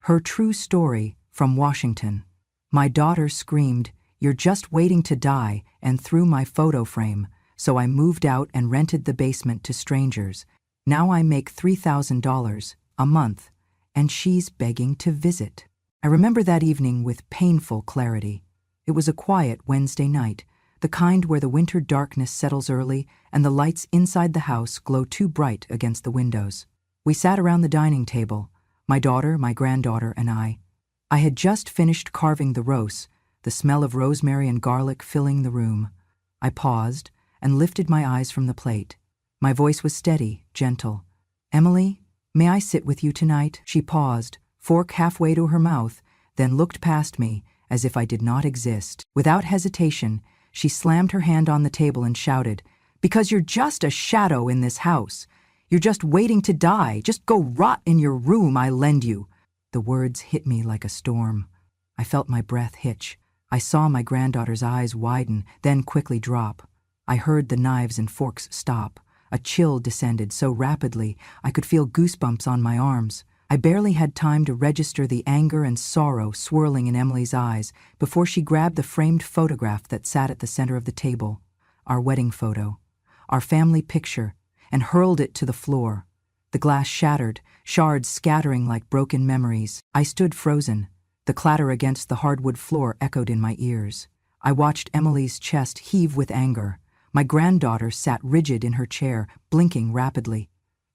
Her true story from Washington. My daughter screamed, "You're just waiting to die," and threw my photo frame, so I moved out and rented the basement to strangers. Now I make $3,000 a month, and she's begging to visit. I remember that evening with painful clarity. It was a quiet Wednesday night, the kind where the winter darkness settles early and the lights inside the house glow too bright against the windows. We sat around the dining table, my daughter, my granddaughter, and I. I had just finished carving the roast, the smell of rosemary and garlic filling the room. I paused and lifted my eyes from the plate. My voice was steady, gentle. "Emily, may I sit with you tonight?" She paused, fork halfway to her mouth, then looked past me as if I did not exist. Without hesitation, she slammed her hand on the table and shouted, "Because you're just a shadow in this house. You're just waiting to die. Just go rot in your room, I lend you." The words hit me like a storm. I felt my breath hitch. I saw my granddaughter's eyes widen, then quickly drop. I heard the knives and forks stop. A chill descended so rapidly I could feel goosebumps on my arms. I barely had time to register the anger and sorrow swirling in Emily's eyes before she grabbed the framed photograph that sat at the center of the table, our wedding photo, our family picture, and hurled it to the floor. The glass shattered, shards scattering like broken memories. I stood frozen. The clatter against the hardwood floor echoed in my ears. I watched Emily's chest heave with anger. My granddaughter sat rigid in her chair, blinking rapidly.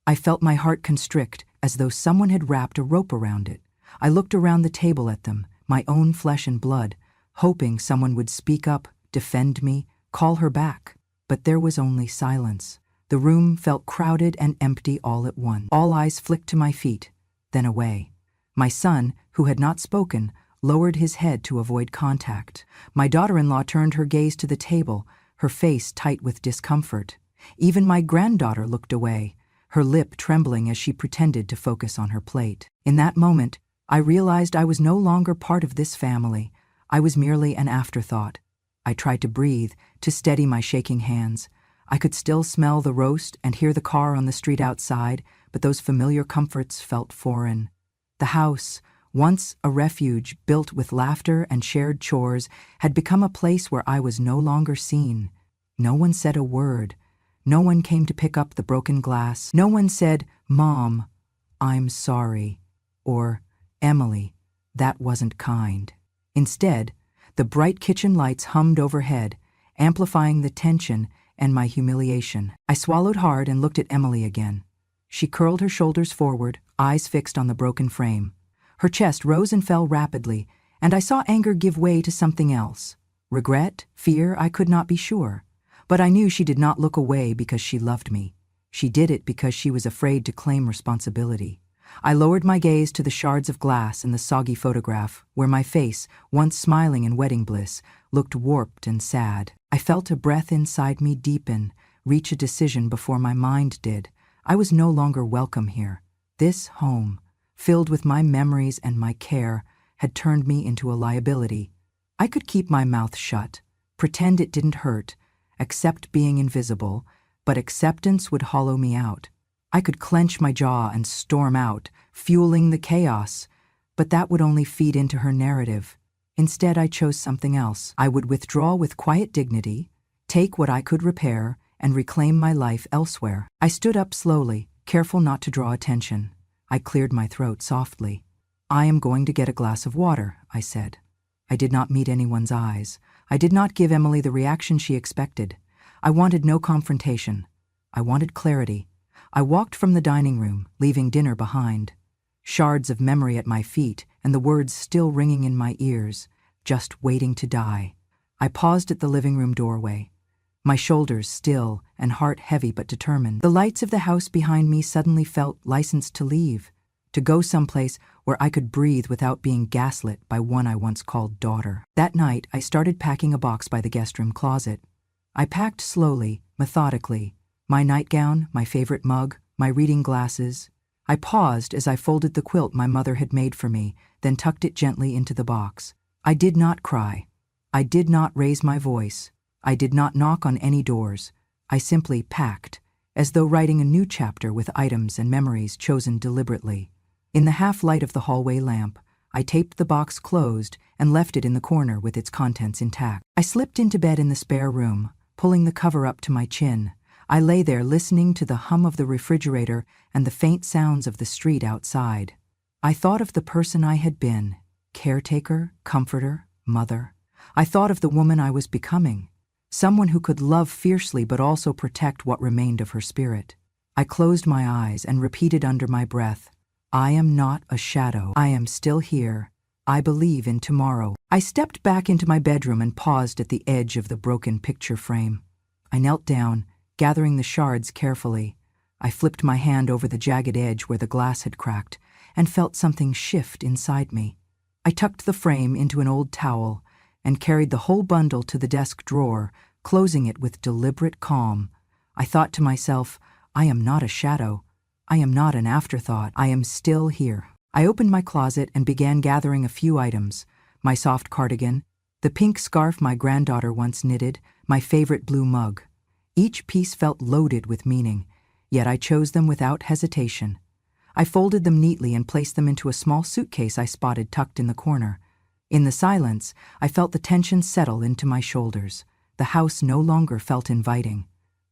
I felt my heart constrict, as though someone had wrapped a rope around it. I looked around the table at them, my own flesh and blood, hoping someone would speak up, defend me, call her back. But there was only silence. The room felt crowded and empty all at once. All eyes flicked to my feet, then away. My son, who had not spoken, lowered his head to avoid contact. My daughter-in-law turned her gaze to the table, her face tight with discomfort. Even my granddaughter looked away, her lip trembling as she pretended to focus on her plate. In that moment, I realized I was no longer part of this family. I was merely an afterthought. I tried to breathe, to steady my shaking hands. I could still smell the roast and hear the car on the street outside, but those familiar comforts felt foreign. The house, once a refuge built with laughter and shared chores, had become a place where I was no longer seen. No one said a word. No one came to pick up the broken glass. No one said, "Mom, I'm sorry," or "Emily, that wasn't kind." Instead, the bright kitchen lights hummed overhead, amplifying the tension and my humiliation. I swallowed hard and looked at Emily again. She curled her shoulders forward, eyes fixed on the broken frame. Her chest rose and fell rapidly, and I saw anger give way to something else. Regret, fear, I could not be sure. But I knew she did not look away because she loved me. She did it because she was afraid to claim responsibility. I lowered my gaze to the shards of glass in the soggy photograph, where my face, once smiling in wedding bliss, looked warped and sad. I felt a breath inside me deepen, reach a decision before my mind did. I was no longer welcome here. This home, filled with my memories and my care, had turned me into a liability. I could keep my mouth shut, pretend it didn't hurt, accept being invisible, but acceptance would hollow me out. I could clench my jaw and storm out, fueling the chaos, but that would only feed into her narrative. Instead, I chose something else. I would withdraw with quiet dignity, take what I could repair, and reclaim my life elsewhere. I stood up slowly, careful not to draw attention. I cleared my throat softly. "I am going to get a glass of water," I said. I did not meet anyone's eyes. I did not give Emily the reaction she expected. I wanted no confrontation. I wanted clarity. I walked from the dining room, leaving dinner behind. Shards of memory at my feet, and the words still ringing in my ears, "just waiting to die." I paused at the living room doorway, my shoulders still and heart heavy but determined. The lights of the house behind me suddenly felt licensed to leave, to go someplace where I could breathe without being gaslit by one I once called daughter. That night, I started packing a box by the guest room closet. I packed slowly, methodically, my nightgown, my favorite mug, my reading glasses. I paused as I folded the quilt my mother had made for me, then tucked it gently into the box. I did not cry. I did not raise my voice. I did not knock on any doors. I simply packed, as though writing a new chapter with items and memories chosen deliberately. In the half-light of the hallway lamp, I taped the box closed and left it in the corner with its contents intact. I slipped into bed in the spare room, pulling the cover up to my chin. I lay there listening to the hum of the refrigerator and the faint sounds of the street outside. I thought of the person I had been, caretaker, comforter, mother. I thought of the woman I was becoming, someone who could love fiercely but also protect what remained of her spirit. I closed my eyes and repeated under my breath, I am not a shadow. I am still here. I believe in tomorrow. I stepped back into my bedroom and paused at the edge of the broken picture frame. I knelt down, gathering the shards carefully. I flipped my hand over the jagged edge where the glass had cracked and felt something shift inside me. I tucked the frame into an old towel and carried the whole bundle to the desk drawer, closing it with deliberate calm. I thought to myself, I am not a shadow. I am not an afterthought. I am still here. I opened my closet and began gathering a few items: my soft cardigan, the pink scarf my granddaughter once knitted, my favorite blue mug. Each piece felt loaded with meaning, yet I chose them without hesitation. I folded them neatly and placed them into a small suitcase I spotted tucked in the corner. In the silence, I felt the tension settle into my shoulders. The house no longer felt inviting.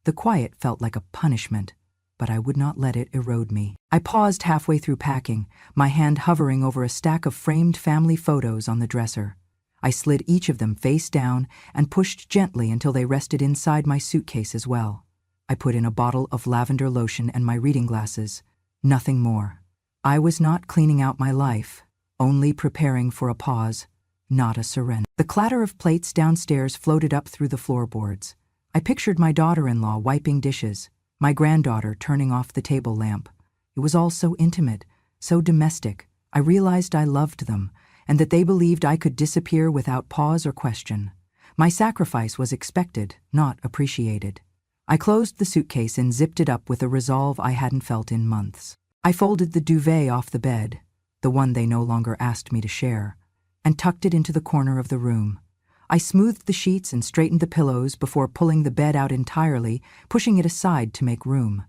The quiet felt like a punishment, but I would not let it erode me. I paused halfway through packing, my hand hovering over a stack of framed family photos on the dresser. I slid each of them face down and pushed gently until they rested inside my suitcase as well. I put in a bottle of lavender lotion and my reading glasses. Nothing more. I was not cleaning out my life, only preparing for a pause, not a surrender. The clatter of plates downstairs floated up through the floorboards. I pictured my daughter-in-law wiping dishes, my granddaughter turning off the table lamp. It was all so intimate, so domestic. I realized I loved them, and that they believed I could disappear without pause or question. My sacrifice was expected, not appreciated. I closed the suitcase and zipped it up with a resolve I hadn't felt in months. I folded the duvet off the bed, the one they no longer asked me to share, and tucked it into the corner of the room. I smoothed the sheets and straightened the pillows before pulling the bed out entirely, pushing it aside to make room.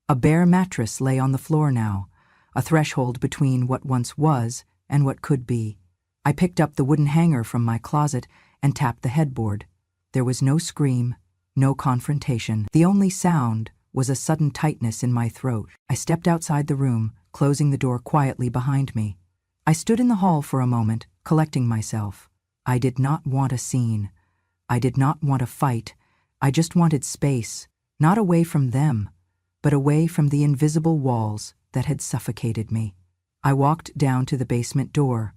A bare mattress lay on the floor now, a threshold between what once was and what could be. I picked up the wooden hanger from my closet and tapped the headboard. There was no scream, no confrontation. The only sound was a sudden tightness in my throat. I stepped outside the room, closing the door quietly behind me. I stood in the hall for a moment, collecting myself. I did not want a scene. I did not want a fight. I just wanted space, not away from them, but away from the invisible walls that had suffocated me. I walked down to the basement door,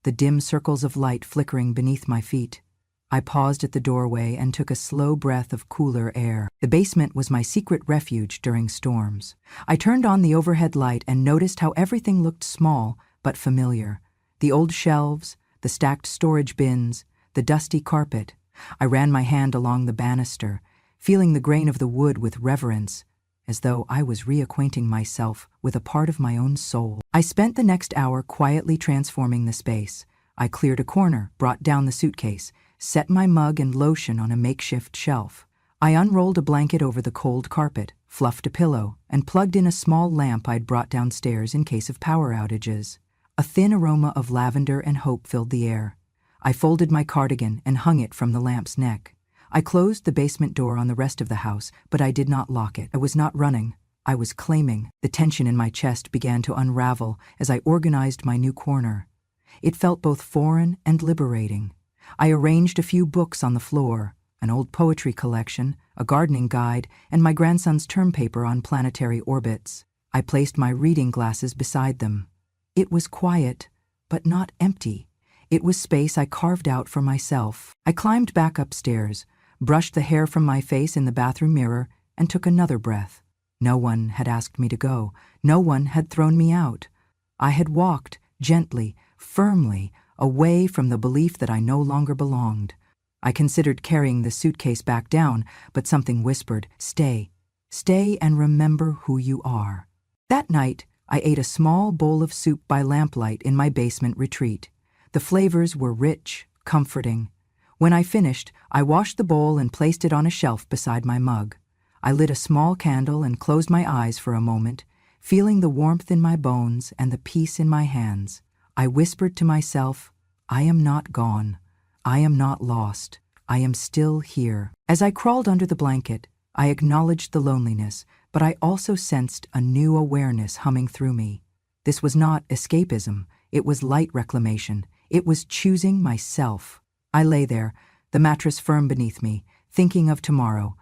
the dim circles of light flickering beneath my feet. I paused at the doorway and took a slow breath of cooler air. The basement was my secret refuge during storms. I turned on the overhead light and noticed how everything looked small but familiar. The old shelves, the stacked storage bins, the dusty carpet. I ran my hand along the banister, feeling the grain of the wood with reverence, as though I was reacquainting myself with a part of my own soul. I spent the next hour quietly transforming the space. I cleared a corner, brought down the suitcase, set my mug and lotion on a makeshift shelf. I unrolled a blanket over the cold carpet, fluffed a pillow, and plugged in a small lamp I'd brought downstairs in case of power outages. A thin aroma of lavender and hope filled the air. I folded my cardigan and hung it from the lamp's neck. I closed the basement door on the rest of the house, but I did not lock it. I was not running. I was claiming. The tension in my chest began to unravel as I organized my new corner. It felt both foreign and liberating. I arranged a few books on the floor, an old poetry collection, a gardening guide, and my grandson's term paper on planetary orbits. I placed my reading glasses beside them. It was quiet, but not empty. It was space I carved out for myself. I climbed back upstairs, brushed the hair from my face in the bathroom mirror, and took another breath. No one had asked me to go. No one had thrown me out. I had walked, gently, firmly, away from the belief that I no longer belonged. I considered carrying the suitcase back down, but something whispered, "Stay. Stay and remember who you are." That night, I ate a small bowl of soup by lamplight in my basement retreat. The flavors were rich, comforting. When I finished, I washed the bowl and placed it on a shelf beside my mug. I lit a small candle and closed my eyes for a moment, feeling the warmth in my bones and the peace in my hands. I whispered to myself, I am not gone. I am not lost. I am still here. As I crawled under the blanket, I acknowledged the loneliness, but I also sensed a new awareness humming through me. This was not escapism, it was light reclamation. It was choosing myself. I lay there, the mattress firm beneath me, thinking of tomorrow.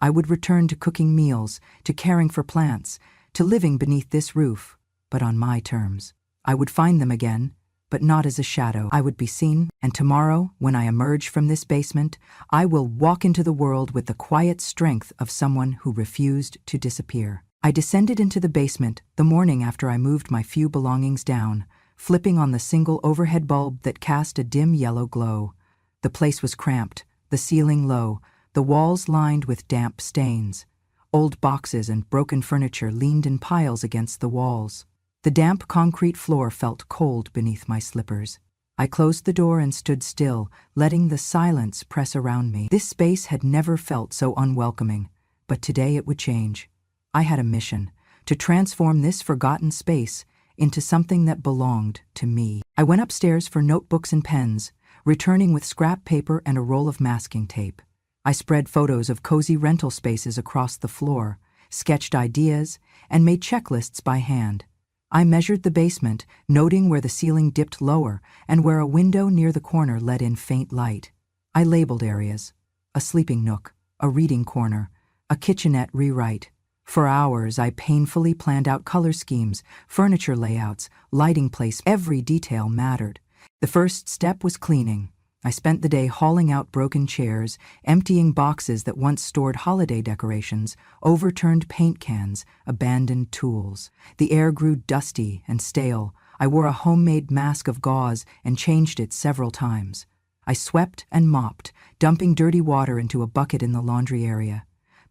I would return to cooking meals, to caring for plants, to living beneath this roof, but on my terms. I would find them again, but not as a shadow. I would be seen, and tomorrow, when I emerge from this basement, I will walk into the world with the quiet strength of someone who refused to disappear. I descended into the basement the morning after I moved my few belongings down, flipping on the single overhead bulb that cast a dim yellow glow. The place was cramped, the ceiling low, the walls lined with damp stains. Old boxes and broken furniture leaned in piles against the walls. The damp concrete floor felt cold beneath my slippers. I closed the door and stood still, letting the silence press around me. This space had never felt so unwelcoming, but today it would change. I had a mission, to transform this forgotten space into something that belonged to me. I went upstairs for notebooks and pens, returning with scrap paper and a roll of masking tape. I spread photos of cozy rental spaces across the floor, sketched ideas, and made checklists by hand. I measured the basement, noting where the ceiling dipped lower and where a window near the corner let in faint light. I labeled areas: a sleeping nook, a reading corner, a kitchenette rewrite. For hours, I painfully planned out color schemes, furniture layouts, lighting placement. Every detail mattered. The first step was cleaning. I spent the day hauling out broken chairs, emptying boxes that once stored holiday decorations, overturned paint cans, abandoned tools. The air grew dusty and stale. I wore a homemade mask of gauze and changed it several times. I swept and mopped, dumping dirty water into a bucket in the laundry area.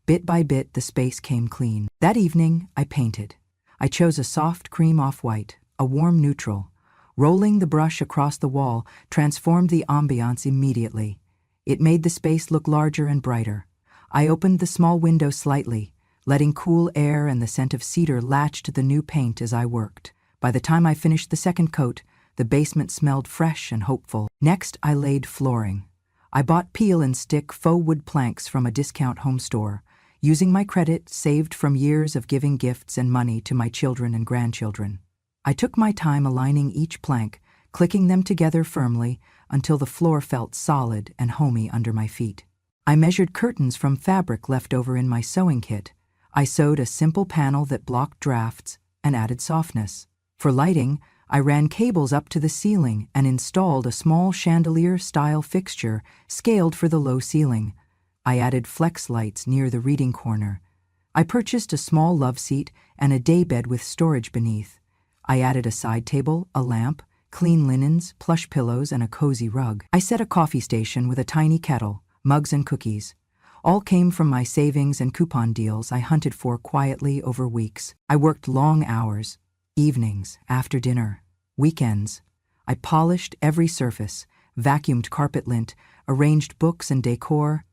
Bit by bit, the space came clean. That evening, I painted. I chose a soft cream off-white, a warm neutral. Rolling the brush across the wall transformed the ambiance immediately. It made the space look larger and brighter. I opened the small window slightly, letting cool air and the scent of cedar latch to the new paint as I worked. By the time I finished the second coat, the basement smelled fresh and hopeful. Next, I laid flooring. I bought peel and stick faux wood planks from a discount home store, using my credit saved from years of giving gifts and money to my children and grandchildren. I took my time aligning each plank, clicking them together firmly until the floor felt solid and homey under my feet. I measured curtains from fabric left over in my sewing kit. I sewed a simple panel that blocked drafts and added softness. For lighting, I ran cables up to the ceiling and installed a small chandelier-style fixture scaled for the low ceiling. I added flex lights near the reading corner. I purchased a small love seat and a daybed with storage beneath. I added a side table, a lamp, clean linens, plush pillows, and a cozy rug. I set a coffee station with a tiny kettle, mugs and cookies. All came from my savings and coupon deals I hunted for quietly over weeks. I worked long hours, evenings, after dinner, weekends. I polished every surface, vacuumed carpet lint, arranged books and decor.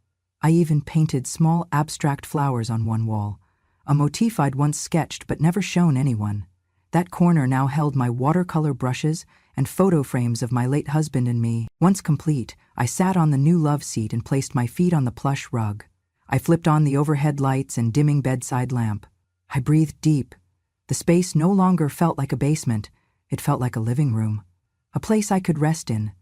I even painted small abstract flowers on one wall, a motif I'd once sketched but never shown anyone. That corner now held my watercolor brushes and photo frames of my late husband and me. Once complete, I sat on the new love seat and placed my feet on the plush rug. I flipped on the overhead lights and dimming bedside lamp. I breathed deep. The space no longer felt like a basement. It felt like a living room, a place I could rest in.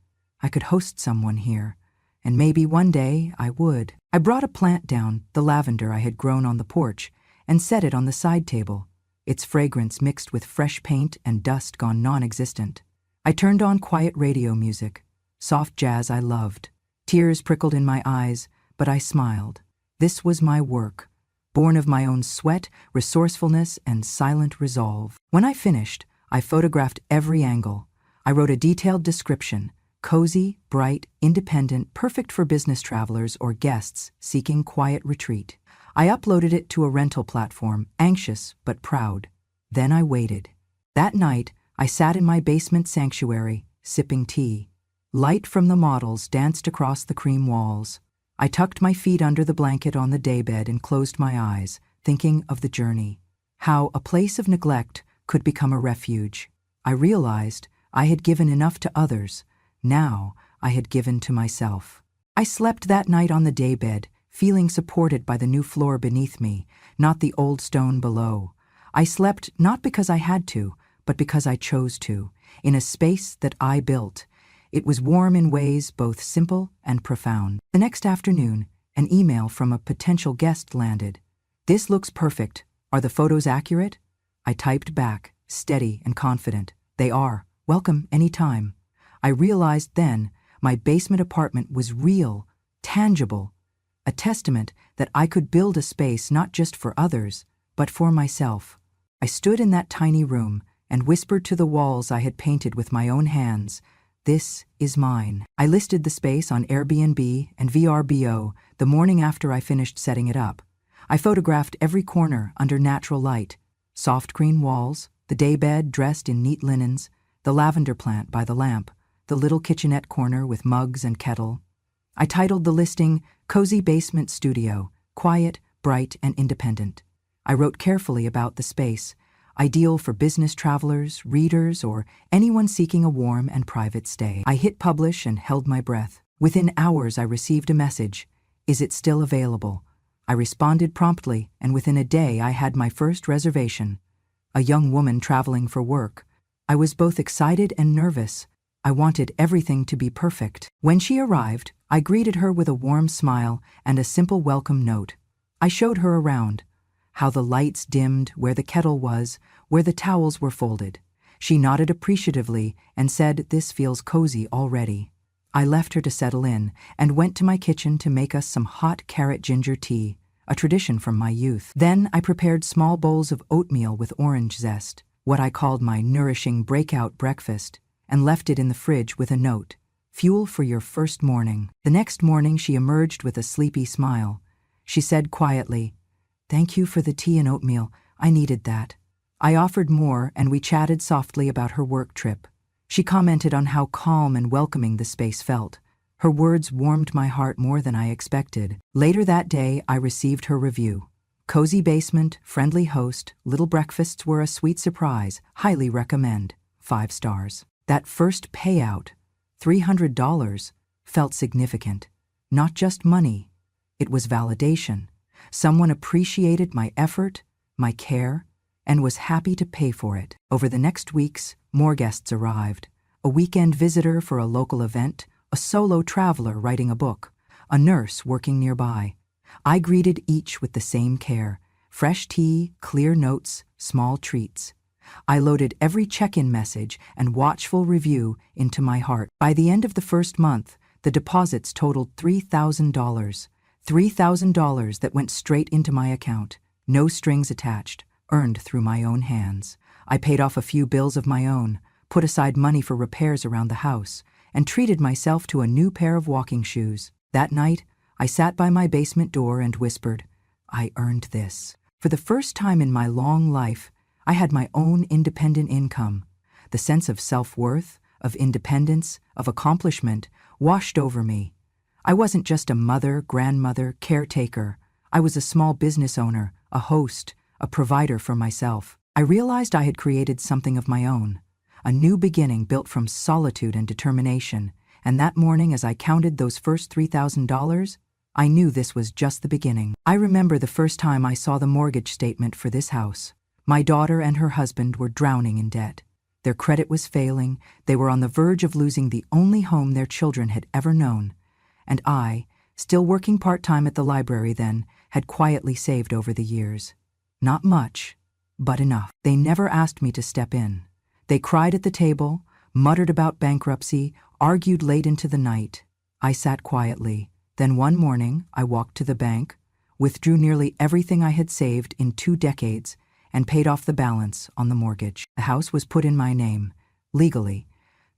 I could host someone here, and maybe one day I would. I brought a plant down, the lavender I had grown on the porch, and set it on the side table. Its fragrance mixed with fresh paint and dust gone non-existent. I turned on quiet radio music, soft jazz I loved. Tears prickled in my eyes, but I smiled. This was my work, born of my own sweat, resourcefulness, and silent resolve. When I finished, I photographed every angle. I wrote a detailed description: cozy, bright, independent, perfect for business travelers or guests seeking quiet retreat. I uploaded it to a rental platform, anxious but proud. Then I waited. That night, I sat in my basement sanctuary, sipping tea. Light from the models danced across the cream walls. I tucked my feet under the blanket on the daybed and closed my eyes, thinking of the journey. how a place of neglect could become a refuge. I realized I had given enough to others. Now I had given to myself. I slept that night on the daybed, feeling supported by the new floor beneath me, not the old stone below. I slept not because I had to, but because I chose to, in a space that I built. It was warm in ways both simple and profound. The next afternoon, an email from a potential guest landed. "This looks perfect. Are the photos accurate?" I typed back, steady and confident. "They are. Welcome anytime." I realized then my basement apartment was real, tangible, a testament that I could build a space not just for others, but for myself. I stood in that tiny room and whispered to the walls I had painted with my own hands, "This is mine." I listed the space on Airbnb and VRBO the morning after I finished setting it up. I photographed every corner under natural light, soft green walls, the daybed dressed in neat linens, the lavender plant by the lamp, the little kitchenette corner with mugs and kettle. I titled the listing, "Cozy Basement Studio, Quiet, Bright, and Independent." I wrote carefully about the space, ideal for business travelers, readers, or anyone seeking a warm and private stay. I hit publish and held my breath. Within hours I received a message, "Is it still available?" I responded promptly, and within a day I had my first reservation. A young woman traveling for work. I was both excited and nervous. I wanted everything to be perfect. When she arrived, I greeted her with a warm smile and a simple welcome note. I showed her around, how the lights dimmed, where the kettle was, where the towels were folded. She nodded appreciatively and said, "This feels cozy already." I left her to settle in and went to my kitchen to make us some hot carrot ginger tea, a tradition from my youth. Then I prepared small bowls of oatmeal with orange zest, what I called my nourishing breakout breakfast, and left it in the fridge with a note, "Fuel for your first morning." The next morning she emerged with a sleepy smile. She said quietly, "Thank you for the tea and oatmeal. I needed that." I offered more and we chatted softly about her work trip. She commented on how calm and welcoming the space felt. Her words warmed my heart more than I expected. Later that day, I received her review. "Cozy basement, friendly host, little breakfasts were a sweet surprise. Highly recommend. 5 stars. That first payout, $300, felt significant. Not just money. It was validation. Someone appreciated my effort, my care, and was happy to pay for it. Over the next weeks, more guests arrived. A weekend visitor for a local event, a solo traveler writing a book, a nurse working nearby. I greeted each with the same care, fresh tea, clear notes, small treats. I loaded every check-in message and watchful review into my heart. By the end of the first month, the deposits totaled $3,000. $3,000 that went straight into my account, no strings attached, earned through my own hands. I paid off a few bills of my own, put aside money for repairs around the house, and treated myself to a new pair of walking shoes. That night, I sat by my basement door and whispered, "I earned this." For the first time in my long life, I had my own independent income. The sense of self-worth, of independence, of accomplishment washed over me. I wasn't just a mother, grandmother, caretaker. I was a small business owner, a host, a provider for myself. I realized I had created something of my own, a new beginning built from solitude and determination, and that morning as I counted those first $3,000, I knew this was just the beginning. I remember the first time I saw the mortgage statement for this house. My daughter and her husband were drowning in debt. Their credit was failing, they were on the verge of losing the only home their children had ever known. And I, still working part-time at the library then, had quietly saved over the years. Not much, but enough. They never asked me to step in. They cried at the table, muttered about bankruptcy, argued late into the night. I sat quietly. Then one morning, I walked to the bank, withdrew nearly everything I had saved in 2 decades, and paid off the balance on the mortgage. The house was put in my name, legally.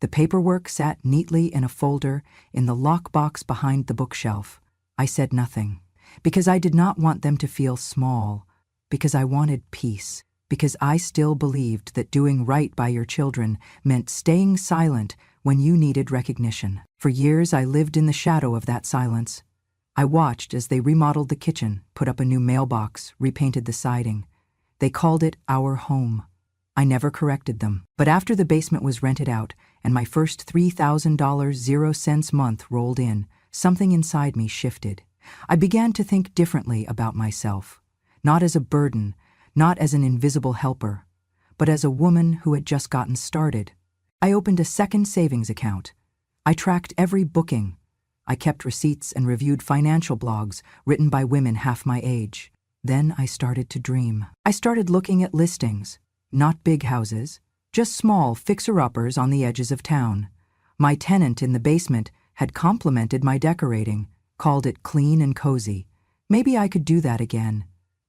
The paperwork sat neatly in a folder in the lockbox behind the bookshelf. I said nothing, because I did not want them to feel small, because I wanted peace, because I still believed that doing right by your children meant staying silent when you needed recognition. For years I lived in the shadow of that silence. I watched as they remodeled the kitchen, put up a new mailbox, repainted the siding. They called it our home. I never corrected them. But after the basement was rented out and my first $3,000 month rolled in, something inside me shifted. I began to think differently about myself, not as a burden, not as an invisible helper, but as a woman who had just gotten started. I opened a second savings account. I tracked every booking. I kept receipts and reviewed financial blogs written by women half my age. Then I started to dream. I started looking at listings, not big houses, just small fixer-uppers on the edges of town. My tenant in the basement had complimented my decorating, called it clean and cozy. Maybe I could do that again.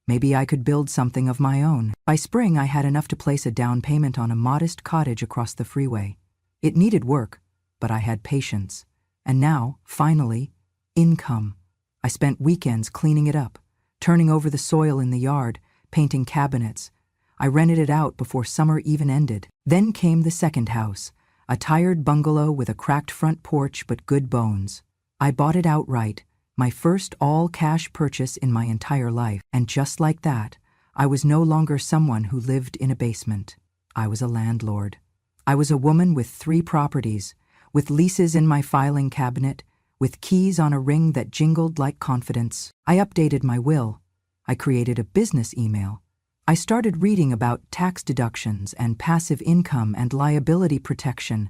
Maybe I could build something of my own. By spring, I had enough to place a down payment on a modest cottage across the freeway. It needed work, but I had patience. And now, finally, income. I spent weekends cleaning it up, turning over the soil in the yard, painting cabinets. I rented it out before summer even ended. Then came the second house, a tired bungalow with a cracked front porch but good bones. I bought it outright, my first all-cash purchase in my entire life. And just like that, I was no longer someone who lived in a basement. I was a landlord. I was a woman with 3 properties, with leases in my filing cabinet, with keys on a ring that jingled like confidence. I updated my will. I created a business email. I started reading about tax deductions and passive income and liability protection.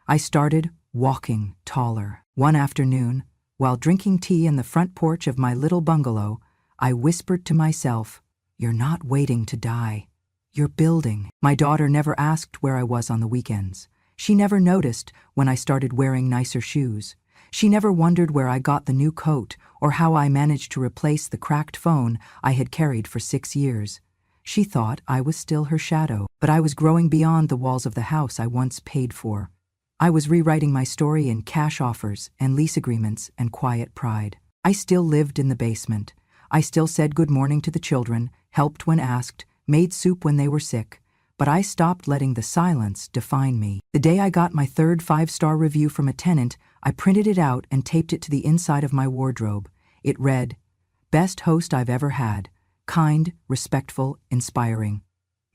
I started walking taller. One afternoon, while drinking tea in the front porch of my little bungalow, I whispered to myself, "You're not waiting to die. You're building." My daughter never asked where I was on the weekends. She never noticed when I started wearing nicer shoes. She never wondered where I got the new coat or how I managed to replace the cracked phone I had carried for 6 years. She thought I was still her shadow, but I was growing beyond the walls of the house I once paid for. I was rewriting my story in cash offers and lease agreements and quiet pride. I still lived in the basement. I still said good morning to the children, helped when asked, made soup when they were sick. But I stopped letting the silence define me. The day I got my third 5-star review from a tenant, I printed it out and taped it to the inside of my wardrobe. It read, "Best host I've ever had. Kind, respectful, inspiring."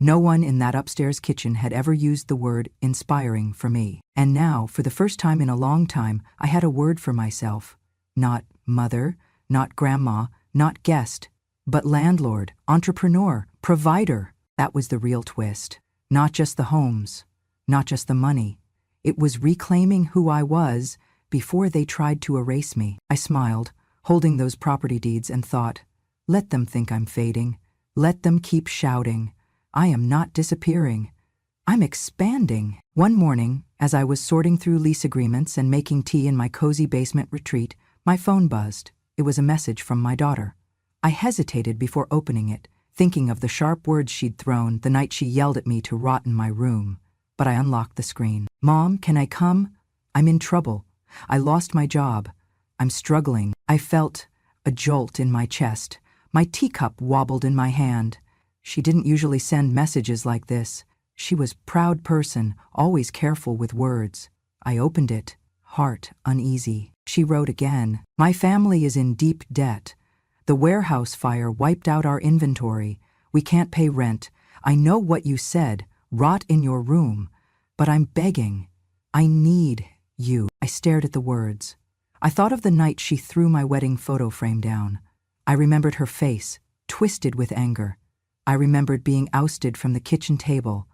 No one in that upstairs kitchen had ever used the word inspiring for me. And now, for the first time in a long time, I had a word for myself. Not mother, not grandma, not guest, but landlord, entrepreneur, provider. That was the real twist. Not just the homes, not just the money. It was reclaiming who I was before they tried to erase me. I smiled, holding those property deeds, and thought, let them think I'm fading. Let them keep shouting. I am not disappearing. I'm expanding. One morning, as I was sorting through lease agreements and making tea in my cozy basement retreat, my phone buzzed. It was a message from my daughter. I hesitated before opening it, thinking of the sharp words she'd thrown the night she yelled at me to rot in my room. But I unlocked the screen. "Mom, can I come? I'm in trouble. I lost my job. I'm struggling." I felt a jolt in my chest. My teacup wobbled in my hand. She didn't usually send messages like this. She was a proud person, always careful with words. I opened it, heart uneasy. She wrote again, "My family is in deep debt. The warehouse fire wiped out our inventory. We can't pay rent. I know what you said, rot in your room. But I'm begging. I need you." I stared at the words. I thought of the night she threw my wedding photo frame down. I remembered her face, twisted with anger. I remembered being ousted from the kitchen table.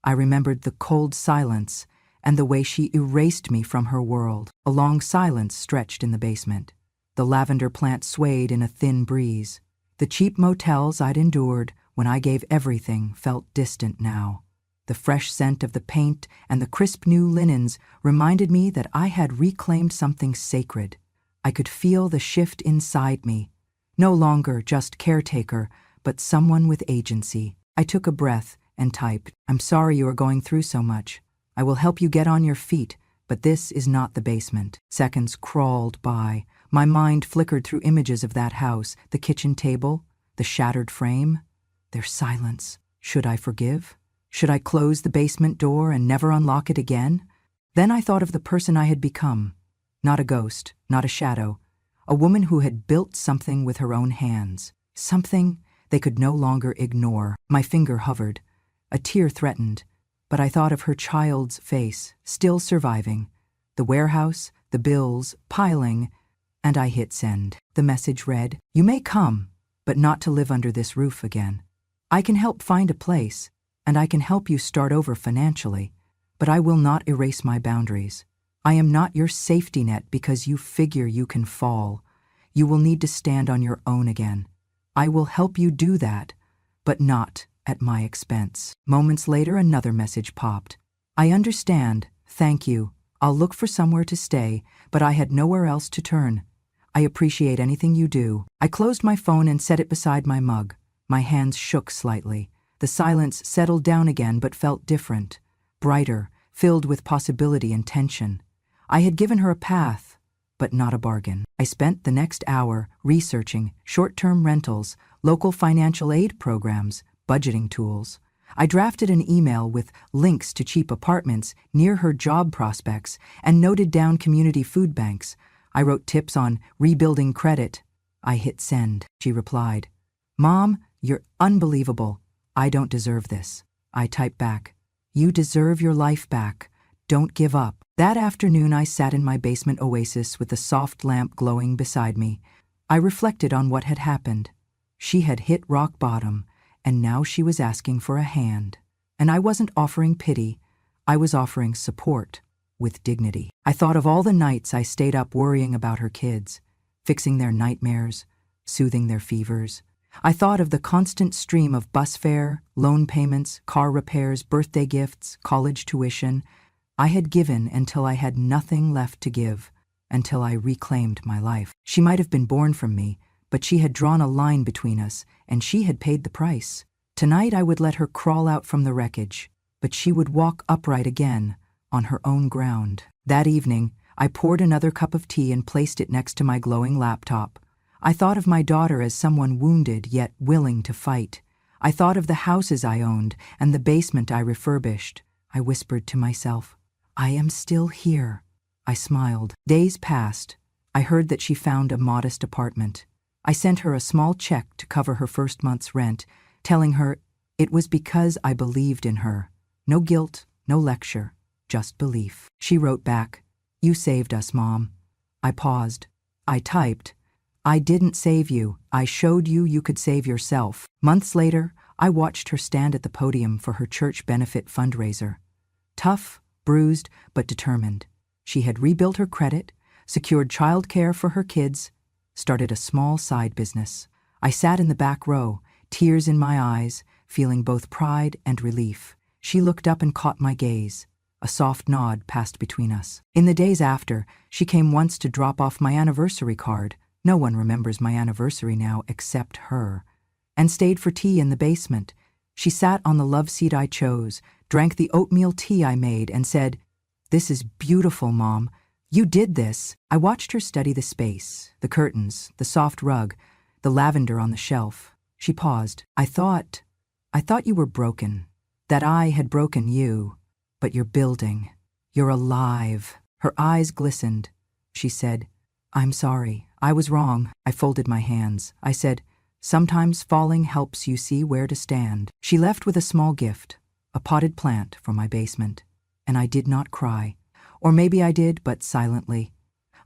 I remembered the cold silence and the way she erased me from her world. A long silence stretched in the basement. The lavender plant swayed in a thin breeze. The cheap motels I'd endured when I gave everything felt distant now. The fresh scent of the paint and the crisp new linens reminded me that I had reclaimed something sacred. I could feel the shift inside me. No longer just caretaker, but someone with agency. I took a breath and typed, "I'm sorry you are going through so much. I will help you get on your feet, but this is not the basement." Seconds crawled by. My mind flickered through images of that house, the kitchen table, the shattered frame. Their silence. Should I forgive? Should I close the basement door and never unlock it again? Then I thought of the person I had become. Not a ghost, not a shadow. A woman who had built something with her own hands. Something They could no longer ignore. My finger hovered. A tear threatened, but I thought of her child's face, still surviving, the warehouse, the bills, piling, and I hit send. The message read, "You may come, but not to live under this roof again. I can help find a place, and I can help you start over financially, but I will not erase my boundaries. I am not your safety net because you figure you can fall. You will need to stand on your own again. I will help you do that, but not at my expense." Moments later, another message popped. "I understand. Thank you. I'll look for somewhere to stay, but I had nowhere else to turn. I appreciate anything you do." I closed my phone and set it beside my mug. My hands shook slightly. The silence settled down again but felt different, brighter, filled with possibility and tension. I had given her a path, but not a bargain. I spent the next hour researching short-term rentals, local financial aid programs, budgeting tools. I drafted an email with links to cheap apartments near her job prospects and noted down community food banks. I wrote tips on rebuilding credit. I hit send. She replied, "Mom, you're unbelievable. I don't deserve this." I typed back, "You deserve your life back. Don't give up." That afternoon I sat in my basement oasis with the soft lamp glowing beside me. I reflected on what had happened. She had hit rock bottom, and now she was asking for a hand. And I wasn't offering pity, I was offering support, with dignity. I thought of all the nights I stayed up worrying about her kids, fixing their nightmares, soothing their fevers. I thought of the constant stream of bus fare, loan payments, car repairs, birthday gifts, college tuition. I had given until I had nothing left to give, until I reclaimed my life. She might have been born from me, but she had drawn a line between us, and she had paid the price. Tonight I would let her crawl out from the wreckage, but she would walk upright again, on her own ground. That evening, I poured another cup of tea and placed it next to my glowing laptop. I thought of my daughter as someone wounded yet willing to fight. I thought of the houses I owned and the basement I refurbished. I whispered to myself, "I am still here." I smiled. Days passed. I heard that she found a modest apartment. I sent her a small check to cover her first month's rent, telling her it was because I believed in her. No guilt, no lecture, just belief. She wrote back, "You saved us, Mom." I paused. I typed, "I didn't save you. I showed you you could save yourself." Months later, I watched her stand at the podium for her church benefit fundraiser. Tough, bruised, but determined. She had rebuilt her credit, secured childcare for her kids, started a small side business. I sat in the back row, tears in my eyes, feeling both pride and relief. She looked up and caught my gaze. A soft nod passed between us. In the days after, she came once to drop off my anniversary card. No one remembers my anniversary now except her. And stayed for tea in the basement. She sat on the love seat I chose, drank the oatmeal tea I made, and said, "This is beautiful, Mom. You did this." I watched her study the space, the curtains, the soft rug, the lavender on the shelf. She paused. I thought you were broken, that I had broken you, but you're building. You're alive." Her eyes glistened. She said, "I'm sorry. I was wrong." I folded my hands. I said, "Sometimes falling helps you see where to stand." She left with a small gift, a potted plant for my basement, and I did not cry. Or maybe I did, but silently.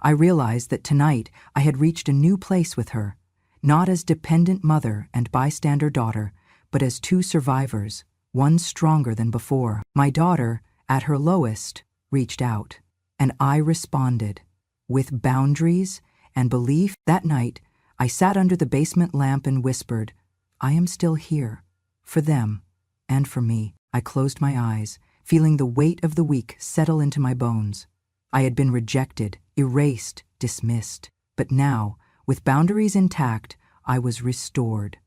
I realized that tonight I had reached a new place with her, not as dependent mother and bystander daughter, but as two survivors, one stronger than before. My daughter, at her lowest, reached out, and I responded, with boundaries and belief. That night, I sat under the basement lamp and whispered, "I am still here, for them, and for me." I closed my eyes, feeling the weight of the week settle into my bones. I had been rejected, erased, dismissed. But now, with boundaries intact, I was restored.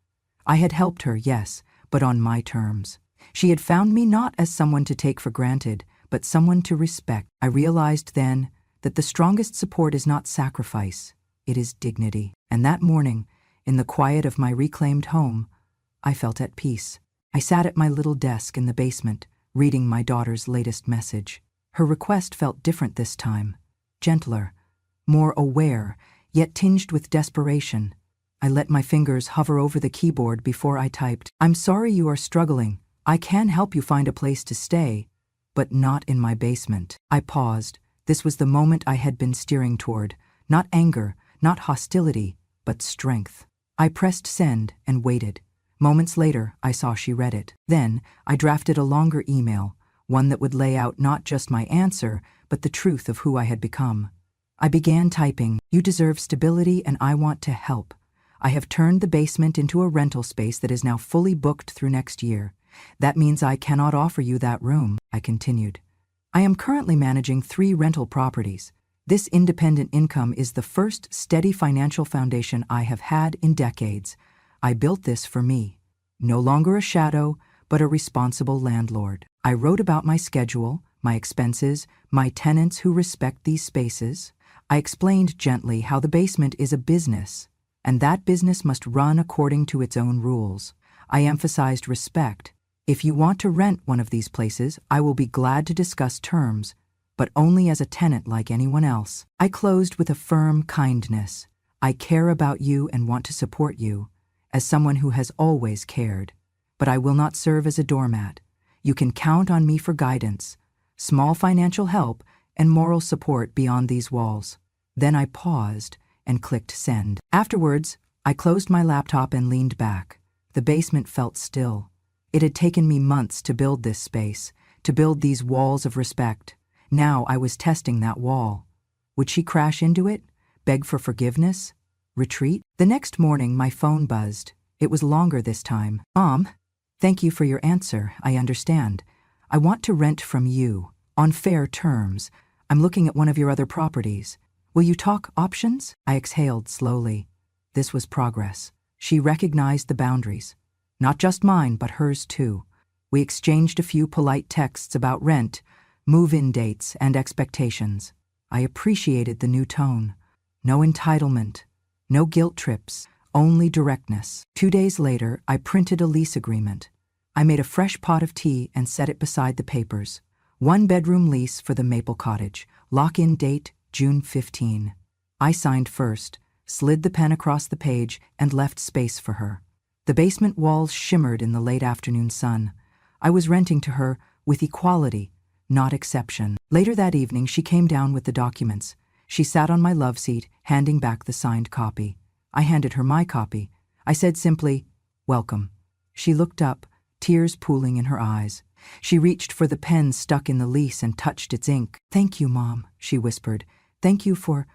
I had helped her, yes, but on my terms. She had found me not as someone to take for granted, but someone to respect. I realized then that the strongest support is not sacrifice, it is dignity. And that morning, in the quiet of my reclaimed home, I felt at peace. I sat at my little desk in the basement, reading my daughter's latest message. Her request felt different this time, gentler, more aware, yet tinged with desperation. I let my fingers hover over the keyboard before I typed. I'm sorry you are struggling. I can help you find a place to stay, but not in my basement. I paused. This was the moment I had been steering toward. Not anger, not hostility, but strength. I pressed send and waited. Moments later, I saw she read it. Then, I drafted a longer email, one that would lay out not just my answer, but the truth of who I had become. I began typing, "You deserve stability and I want to help. I have turned the basement into a rental space that is now fully booked through next year. That means I cannot offer you that room," I continued. "I am currently managing 3 rental properties. This independent income is the first steady financial foundation I have had in decades. I built this for me. No longer a shadow, but a responsible landlord." I wrote about my schedule, my expenses, my tenants who respect these spaces. I explained gently how the basement is a business, and that business must run according to its own rules. I emphasized respect. "If you want to rent one of these places, I will be glad to discuss terms, but only as a tenant like anyone else." I closed with a firm kindness. "I care about you and want to support you, as someone who has always cared. But I will not serve as a doormat. You can count on me for guidance, small financial help, and moral support beyond these walls." Then I paused and clicked send. Afterwards, I closed my laptop and leaned back. The basement felt still. It had taken me months to build this space, to build these walls of respect. Now I was testing that wall. Would she crash into it? Beg for forgiveness? Retreat? The next morning, my phone buzzed. It was longer this time. "Mom, thank you for your answer. I understand. I want to rent from you, on fair terms. I'm looking at one of your other properties. Will you talk options?" I exhaled slowly. This was progress. She recognized the boundaries. Not just mine, but hers too. We exchanged a few polite texts about rent, move-in dates, and expectations. I appreciated the new tone. No entitlement, no guilt trips, only directness. 2 days later, I printed a lease agreement. I made a fresh pot of tea and set it beside the papers. 1-bedroom lease for the Maple Cottage. Lock-in date, June 15. I signed first, slid the pen across the page, and left space for her. The basement walls shimmered in the late afternoon sun. I was renting to her with equality, not exception. Later that evening, she came down with the documents. She sat on my love seat, handing back the signed copy. I handed her my copy. I said simply, "Welcome." She looked up, tears pooling in her eyes. She reached for the pen stuck in the lease and touched its ink. "Thank you, Mom," she whispered. "Thank you for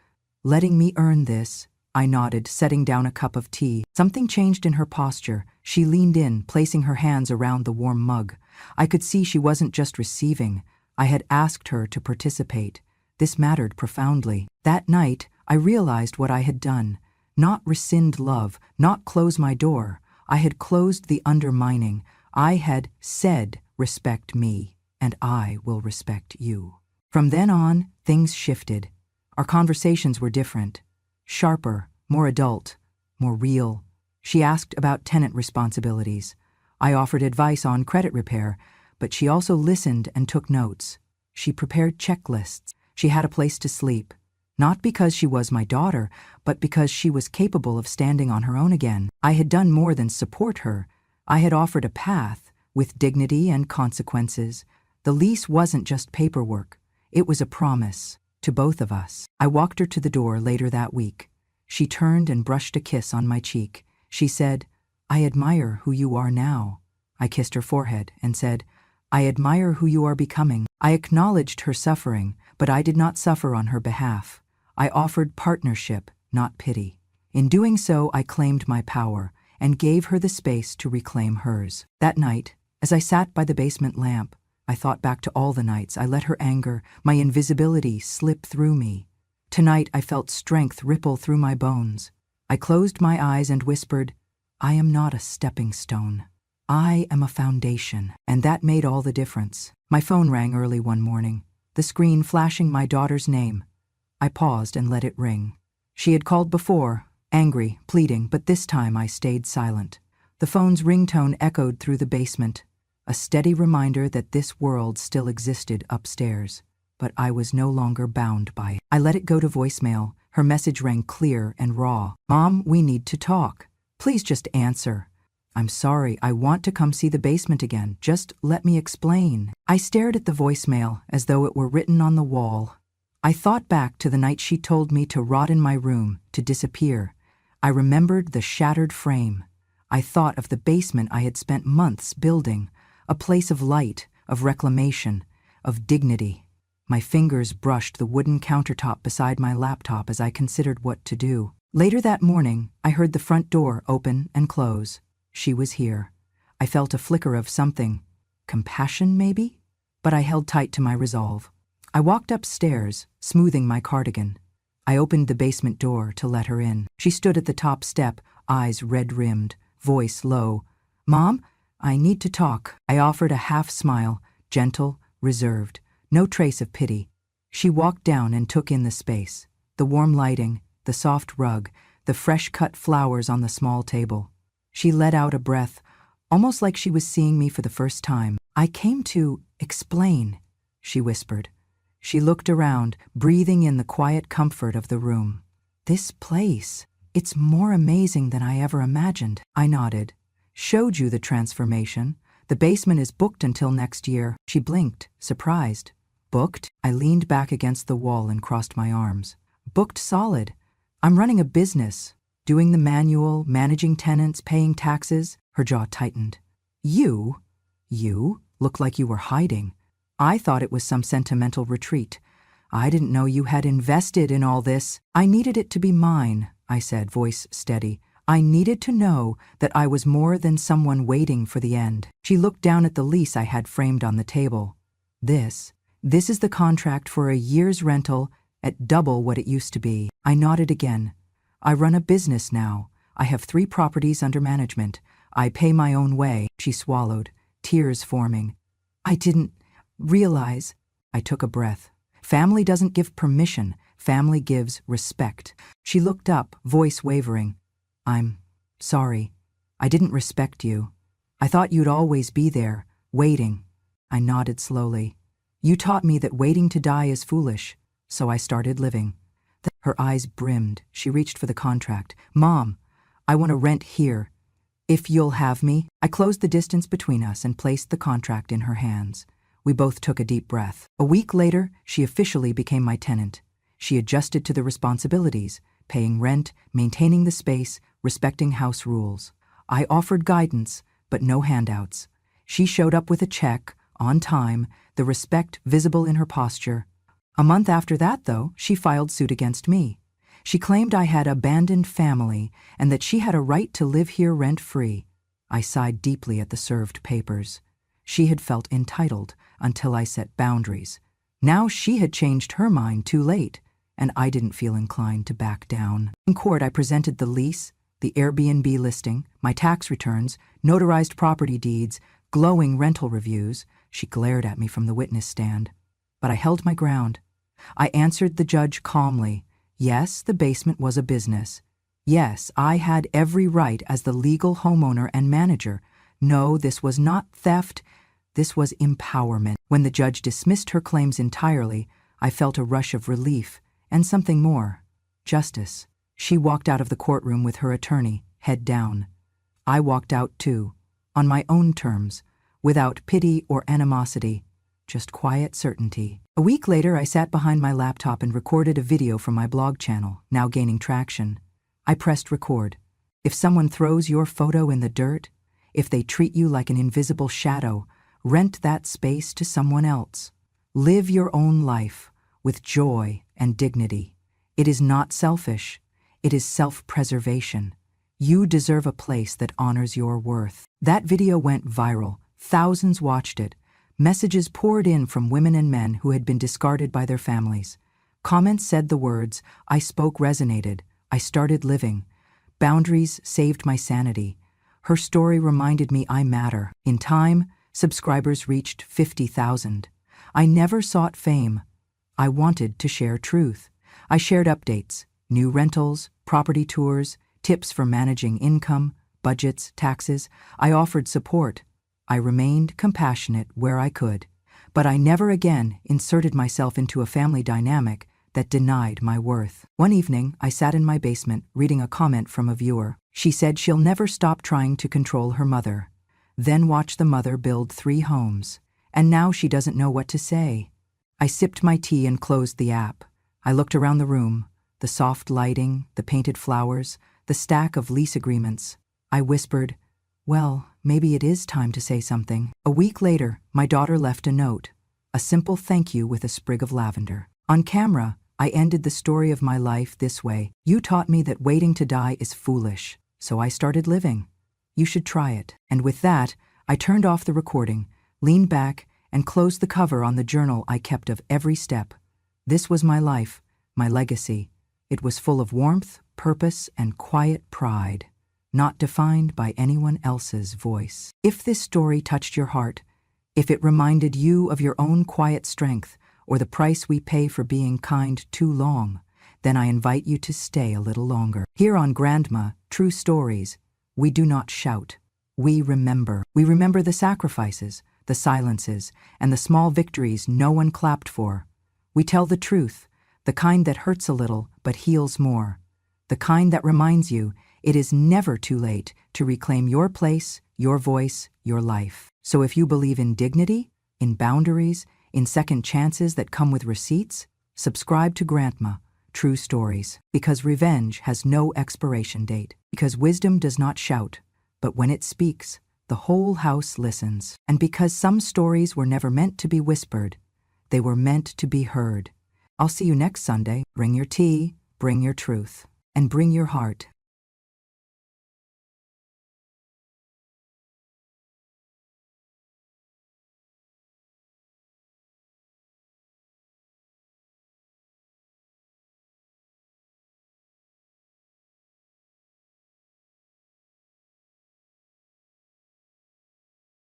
letting me earn this." I nodded, setting down a cup of tea. Something changed in her posture. She leaned in, placing her hands around the warm mug. I could see she wasn't just receiving. I had asked her to participate. This mattered profoundly. That night, I realized what I had done. Not rescind love, not close my door. I had closed the undermining. I had said, "Respect me, and I will respect you." From then on, things shifted. Our conversations were different. Sharper, more adult, more real. She asked about tenant responsibilities. I offered advice on credit repair, but she also listened and took notes. She prepared checklists. She had a place to sleep. Not because she was my daughter, but because she was capable of standing on her own again. I had done more than support her. I had offered a path, with dignity and consequences. The lease wasn't just paperwork. It was a promise, to both of us. I walked her to the door later that week. She turned and brushed a kiss on my cheek. She said, "I admire who you are now." I kissed her forehead and said, "I admire who you are becoming." I acknowledged her suffering, but I did not suffer on her behalf. I offered partnership, not pity. In doing so, I claimed my power and gave her the space to reclaim hers. That night, as I sat by the basement lamp, I thought back to all the nights I let her anger, my invisibility, slip through me. Tonight I felt strength ripple through my bones. I closed my eyes and whispered, "I am not a stepping stone. I am a foundation." And that made all the difference. My phone rang early one morning, the screen flashing my daughter's name. I paused and let it ring. She had called before, angry, pleading, but this time I stayed silent. The phone's ringtone echoed through the basement, a steady reminder that this world still existed upstairs, but I was no longer bound by it. I let it go to voicemail, Her message rang clear and raw. "Mom, we need to talk. Please just answer. I'm sorry, I want to come see the basement again. Just let me explain." I stared at the voicemail as though it were written on the wall. I thought back to the night she told me to rot in my room, to disappear. I remembered the shattered frame. I thought of the basement I had spent months building, a place of light, of reclamation, of dignity. My fingers brushed the wooden countertop beside my laptop as I considered what to do. Later that morning, I heard the front door open and close. She was here. I felt a flicker of something. Compassion, maybe? But I held tight to my resolve. I walked upstairs, smoothing my cardigan. I opened the basement door to let her in. She stood at the top step, eyes red-rimmed, voice low. "Mom, I need to talk." I offered a half-smile, gentle, reserved, no trace of pity. She walked down and took in the space. The warm lighting, the soft rug, the fresh-cut flowers on the small table. She let out a breath, almost like she was seeing me for the first time. "I came to explain," she whispered. She looked around, breathing in the quiet comfort of the room. "This place, it's more amazing than I ever imagined." I nodded. "Showed you the transformation. The basement is booked until next year." She blinked, surprised. "Booked?" I leaned back against the wall and crossed my arms. "Booked solid. I'm running a business, doing the manual, managing tenants, paying taxes." Her jaw tightened. You looked like you were hiding. I thought it was some sentimental retreat. I didn't know you had invested in all this." "I needed it to be mine," I said, voice steady. "I needed to know that I was more than someone waiting for the end." She looked down at the lease I had framed on the table. This is the contract for a year's rental at double what it used to be." I nodded again. "I run a business now. I have 3 properties under management. I pay my own way." She swallowed, tears forming. "I didn't realize." I took a breath. "Family doesn't give permission. Family gives respect." She looked up, voice wavering. "I'm sorry. I didn't respect you. I thought you'd always be there, waiting." I nodded slowly. "You taught me that waiting to die is foolish, so I started living." Her eyes brimmed. She reached for the contract. "Mom, I want to rent here. If you'll have me." I closed the distance between us and placed the contract in her hands. We both took a deep breath. A week later, she officially became my tenant. She adjusted to the responsibilities, paying rent, maintaining the space, respecting house rules. I offered guidance, but no handouts. She showed up with a check, on time, the respect visible in her posture. A month after that, though, she filed suit against me. She claimed I had abandoned family and that she had a right to live here rent-free. I sighed deeply at the served papers. She had felt entitled until I set boundaries. Now she had changed her mind too late, and I didn't feel inclined to back down. In court, I presented the lease, the Airbnb listing, my tax returns, notarized property deeds, glowing rental reviews. She glared at me from the witness stand. But I held my ground. I answered the judge calmly. Yes, the basement was a business. Yes, I had every right as the legal homeowner and manager. No, this was not theft. This was empowerment. When the judge dismissed her claims entirely, I felt a rush of relief and something more. Justice. She walked out of the courtroom with her attorney, head down. I walked out too, on my own terms, without pity or animosity, just quiet certainty. A week later, I sat behind my laptop and recorded a video from my blog channel, now gaining traction. I pressed record. If someone throws your photo in the dirt, if they treat you like an invisible shadow, rent that space to someone else. Live your own life with joy and dignity. It is not selfish. It is self-preservation. You deserve a place that honors your worth. That video went viral. Thousands watched it. Messages poured in from women and men who had been discarded by their families. Comments said the words, "I spoke" resonated. I started living. Boundaries saved my sanity. Her story reminded me I matter. In time, subscribers reached 50,000. I never sought fame. I wanted to share truth. I shared updates, new rentals, property tours, tips for managing income, budgets, taxes. I offered support. I remained compassionate where I could. But I never again inserted myself into a family dynamic that denied my worth. One evening, I sat in my basement reading a comment from a viewer. She said she'll never stop trying to control her mother. Then watch the mother build 3 homes. And now she doesn't know what to say. I sipped my tea and closed the app. I looked around the room, the soft lighting, the painted flowers, the stack of lease agreements. I whispered, well, maybe it is time to say something. A week later, my daughter left a note, a simple thank you with a sprig of lavender. On camera, I ended the story of my life this way. You taught me that waiting to die is foolish, so I started living. You should try it. And with that, I turned off the recording, leaned back, and closed the cover on the journal I kept of every step. This was my life, my legacy. It was full of warmth, purpose, and quiet pride, not defined by anyone else's voice. If this story touched your heart, if it reminded you of your own quiet strength or the price we pay for being kind too long, then I invite you to stay a little longer. Here on Grandma, True Stories, we do not shout. We remember. We remember the sacrifices, the silences, and the small victories no one clapped for. We tell the truth, the kind that hurts a little but heals more, the kind that reminds you it is never too late to reclaim your place, your voice, your life. So if you believe in dignity, in boundaries, in second chances that come with receipts, subscribe to Grandma, True Stories. Because revenge has no expiration date. Because wisdom does not shout, but when it speaks, the whole house listens. And because some stories were never meant to be whispered, they were meant to be heard. I'll see you next Sunday. Bring your tea, bring your truth, and bring your heart.